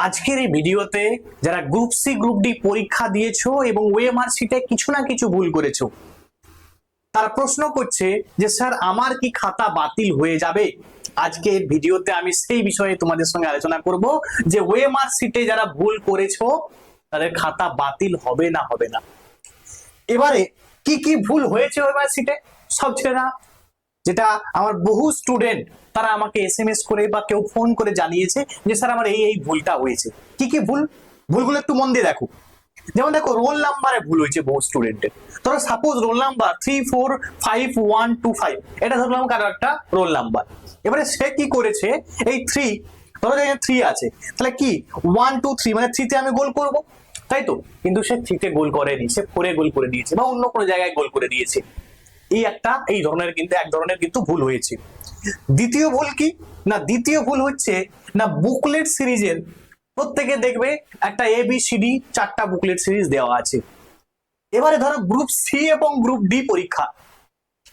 আজকের এই ভিডিওতে যারা গ্রুপ সি গ্রুপ ডি পরীক্ষা দিয়েছো এবং ওএমআর শিটে কিছু না কিছু ভুল করেছো, তারা প্রশ্ন করছে যে স্যার আমার কি খাতা বাতিল হয়ে যাবে। আজকে ভিডিওতে আমি সেই বিষয়ে তোমাদের সঙ্গে আলোচনা করব যে ওএমআর শিটে যারা ভুল করেছো তাদের খাতা বাতিল হবে না হবে না। এবারে কি কি ভুল হয়েছে ওএমআর শিটে সব ছেড়ে না, যেটা আমার বহু স্টুডেন্ট তারা আমাকে এসএমএস করে বা কেউ ফোন করে জানিয়েছে যে স্যার আমার এই ভুলটা হয়েছে। কি কি ভুল, ভুলগুলো একটু মন দিয়ে দেখো। যেমন দেখো, রোল নাম্বারে ভুল হয়েছে বহু স্টুডেন্টের। ধরো সাপোজ রোল নাম্বার 345125, এটা ধরলাম কারো একটা রোল নাম্বার। এবারে সে কি করেছে, এই 3, ধরো এখানে 3 আছে, তাহলে কি 1 2 3 মানে 3 তে আমি গোল করব, তাই তো? কিন্তু সে 3 তে গোল করেনি, সে 4 এ গোল করে দিয়েছে বা অন্য কোনো জায়গায় গোল করে দিয়েছে। এই ধরনের কিন্তু এক ধরনের কিন্তু ভুল হয়েছে। দ্বিতীয় ভুল কি না, দ্বিতীয় ভুল হচ্ছে না বুকলেট সিরিজের প্রত্যেকে দেখবে একটা ABCD 4টা বুকলেট সিরিজ দেওয়া আছে। এবারে ধরো গ্রুপ সি এবং গ্রুপ ডি পরীক্ষা,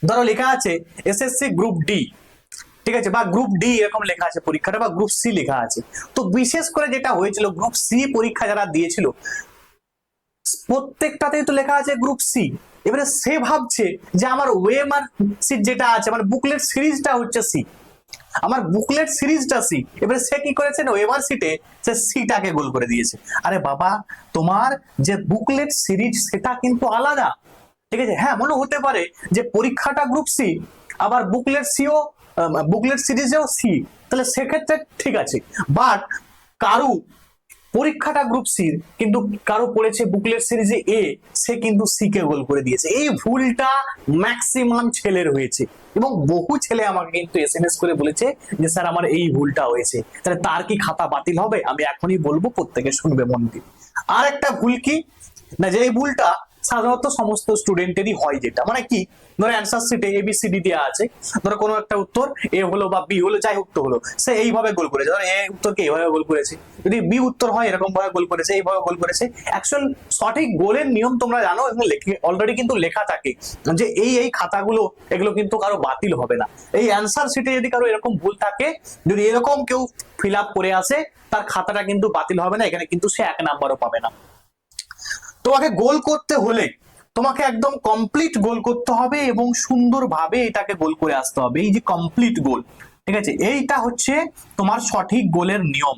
ধরো লেখা আছে এসএসসি গ্রুপ ডি, ঠিক আছে, বা গ্রুপ ডি এরকম লেখা আছে পরীক্ষাটা, বা গ্রুপ সি লেখা আছে। তো বিশেষ করে যেটা হয়েছিল, গ্রুপ সি পরীক্ষা যারা দিয়েছিল প্রত্যেকটাতেই তো লেখা আছে গ্রুপ সি। এবারে সে ভাবছে যে আমার ওএমআর সিট যেটা আছে, আমার বুকলেট সিরিজটা হচ্ছে সি, আমার বুকলেট সিরিজটা সি। এবারে সে কি করেছে না, ওএমআর সিটে সে সিটাকে গোল করে দিয়েছে। আরে বাবা, তোমার যে বুকলেট সিরিজ সেটা কিন্তু আলাদা, ঠিক আছে? হ্যাঁ, মনে হতে পারে যে পরীক্ষাটা গ্রুপ সি, আবার বুকলেট সিও, বুকলেট সিরিজেও সি, তাহলে সেক্ষেত্রে ঠিক আছে। বাট কারু পরীক্ষাটা গ্রুপ সি কিন্তু কারো পড়েছে বুকলেট সিরিজে এ, সে কিন্তু সি কে গোল করে দিয়েছে। এই ভুলটা ম্যাক্সিমাম ছেলের হয়েছে এবং বহু ছেলে আমাকে কিন্তু এসএমএস করে বলেছে যে স্যার আমার এই ভুলটা হয়েছে। তাহলে তার কি খাতা বাতিল হবে? আমি এখনই বলবো, প্রত্যেকে শুনবে মন দিয়ে। আর একটা ভুল কি না, যে এই ভুলটা সাধারণত সমস্ত স্টুডেন্টেরই হয়, যেটা মানে কি, ধরো অ্যান্সার শিটে ABCD দেওয়া আছে, ধরো কোনো একটা উত্তর এ হলো বা বি হলো, যাই হোক তো হলো, সে এইভাবে গোল করেছে। ধরো এ উত্তরকে এইভাবে গোল করেছে, যদি বি উত্তর হয় এরকম ভাবে গোল করেছে, এইভাবে গোল করেছে। অ্যাকচুয়াল সঠিক গোলের নিয়ম তোমরা জানো এবং অলরেডি কিন্তু লেখা থাকে যে এই খাতাগুলো, এগুলো কিন্তু কারো বাতিল হবে না। এই অ্যান্সার শিটে যদি কারো এরকম ভুল থাকে, যদি এরকম কেউ ফিল আপ করে আসে, তার খাতাটা কিন্তু বাতিল হবে না, এখানে কিন্তু সে 1 নাম্বারও পাবে না। তোমাকে গোল করতে হলে তোমাকে একদম কমপ্লিট গোল করতে হবে এবং সুন্দরভাবে এটাকে গোল করে আসতে হবে। এই যে কমপ্লিট গোল, ঠিক আছে, এইটা হচ্ছে তোমার সঠিক গোলের নিয়ম।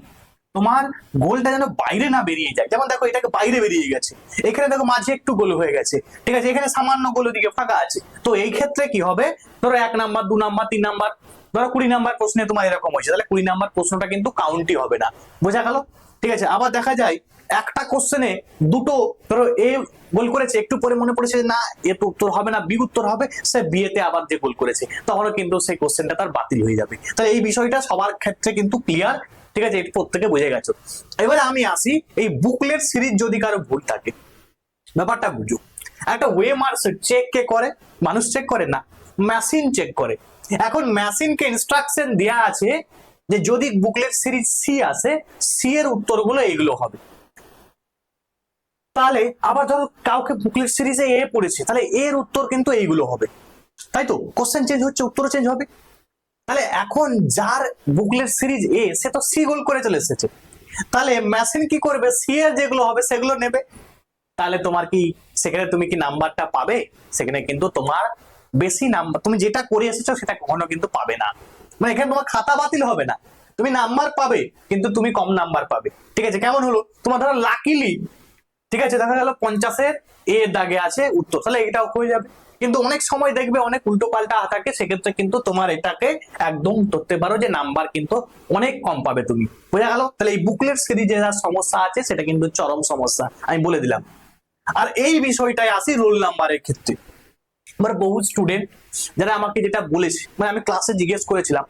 তোমার গোলটা যেন বাইরে না বেরিয়ে যায়। যেমন দেখো, এটাকে বাইরে বেরিয়ে গেছে, এখানে দেখো মাঝে একটু গোল হয়ে গেছে, ঠিক আছে, এখানে সামান্য গোল দিকে ফাঁকা আছে। তো এই ক্ষেত্রে কি হবে, ধরো 1 নাম্বার 2 নাম্বার 3 নাম্বার, ধরো 20 নাম্বার প্রশ্নে তোমার এরকম হয়েছে, তাহলে 20 নাম্বার প্রশ্নটা কিন্তু কাউন্টই হবে না। বোঝা গেল? ঠিক আছে। আবার দেখা যায় একটা কোশ্চেনে দুটো, ধরো এ গোল করেছে, একটু পরে মনে পড়েছে না এ তো উত্তর হবে না, বি উত্তর হবে, সে বি এতে আবার যে গোল করেছে, তখনও কিন্তু সেই কোশ্চেনটা তার বাতিল হয়ে যাবে। তাহলে এই বিষয়টা সবার ক্ষেত্রে কিন্তু ক্লিয়ার, ঠিক আছে, এটা প্রত্যেকে বুঝে গেছো। এবারে আমি আসি, এই বুকলেট সিরিজ যদি কারো ভুল থাকে, ব্যাপারটা বুঝো। একটা ওএমআর চেক কে করে? মানুষ চেক করে না, মেশিন চেক করে। এখন মেশিনকে ইনস্ট্রাকশন দেয়া আছে যে যদি বুকলেট সিরিজ সি আসে, সি এর উত্তরগুলো এইগুলো হবে। তাহলে আবার ধরো কাউকে বুকলেট সিরিজে এ পড়েছে, তাহলে এর উত্তর কিন্তু এইগুলো হবে, তাই তো? কোশ্চেন চেঞ্জ হচ্ছে, উত্তরও চেঞ্জ হবে। তাহলে এখন যার বুকলেট সিরিজ এ, সে তো সি গোল করে চলে এসেছে, তাহলে মেশিন কি করবে, সি এর যেগুলো হবে সেগুলো নেবে। তাহলে তোমার কি সেখানে তুমি কি নাম্বারটা পাবে? সেখানে কিন্তু তোমার বেশি নাম্বার, তুমি যেটা করে এসেছো সেটা কখনো কিন্তু পাবে না। মানে এখানে তোমার খাতা বাতিল হবে না, তুমি নাম্বার পাবে কিন্তু তুমি কম নাম্বার পাবে। ঠিক আছে, কেমন হলো? তোমার ধরো লাকিলি, ঠিক আছে, দেখা গেল 50-এর এ দাগে আছে উত্তর, তাহলে এটাও হয়ে যাবে। কিন্তু অনেক সময় দেখবে অনেক উল্টো পাল্টা থাকে, সেক্ষেত্রে কিন্তু তোমার এটাকে একদম ধরতে পারো যে নাম্বার কিন্তু অনেক কম পাবে তুমি। বোঝা গেল? তাহলে এই বুকলেট সিরিজে যা সমস্যা আছে সেটা কিন্তু চরম সমস্যা, আমি বলে দিলাম। আর এই বিষয়টাই আসি রোল নাম্বারের ক্ষেত্রে। এবার বহু স্টুডেন্ট যারা আমাকে যেটা বলেছে, মানে আমি ক্লাসে জিজ্ঞেস করেছিলাম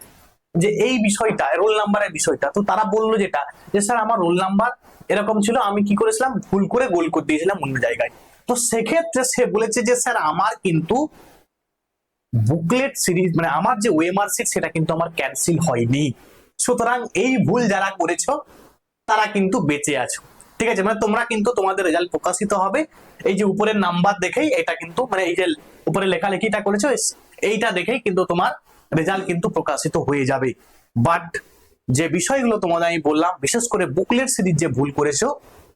যে এই বিষয়টা রোল নাম্বারের বিষয়টা, তো তারা বললো যেটা যে স্যার আমার রোল নাম্বার এরকম ছিল, আমি কি করেছিলাম, ভুল করে গোল করে দিয়েছিলাম অন্য জায়গায়। তো সেক্ষেত্রে সে বলেছে যে স্যার আমার কিন্তু বুকলেট সিরিজ, মানে আমার যে ওএমআর সিট সেটা কিন্তু আমার ক্যান্সেল হয়নি। সুতরাং এই ভুল যারা করেছো তারা কিন্তু বেঁচে আছো, ঠিক আছে? মানে তোমরা কিন্তু তোমাদের রেজাল্ট প্রকাশিত হবে এই যে উপরের নাম্বার দেখেই, এটা কিন্তু মানে এই যে উপরে লেখালেখিটা করেছো এইটা দেখেই কিন্তু তোমার রেজাল্ট কিন্তু প্রকাশিত হয়ে যাবে। বাট যে বিষয়গুলো তোমাদের আমি বললাম, বিশেষ করে বুকলেট সিরিজ যে ভুল করেছো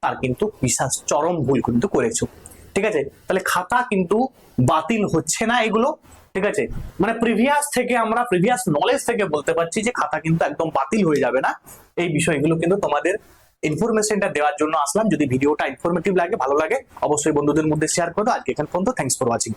তার কিন্তু বিশেষ চরম ভুল কিন্তু করেছো। ঠিক আছে, তাহলে খাতা কিন্তু বাতিল হচ্ছে না এগুলো। ঠিক আছে, মানে প্রিভিয়াস নলেজ থেকে বলতে পারছি যে খাতা কিন্তু একদম বাতিল হয়ে যাবে না। এই বিষয়গুলো কিন্তু তোমাদের ইনফরমেশনটা দেওয়ার জন্য আসলাম। যদি ভিডিওটা ইনফরমেটিভ লাগে, ভালো লাগে, অবশ্যই বন্ধুদের মধ্যে শেয়ার করো। আজকে এখান পর্যন্ত, থ্যাংকস ফর ওয়াচিং।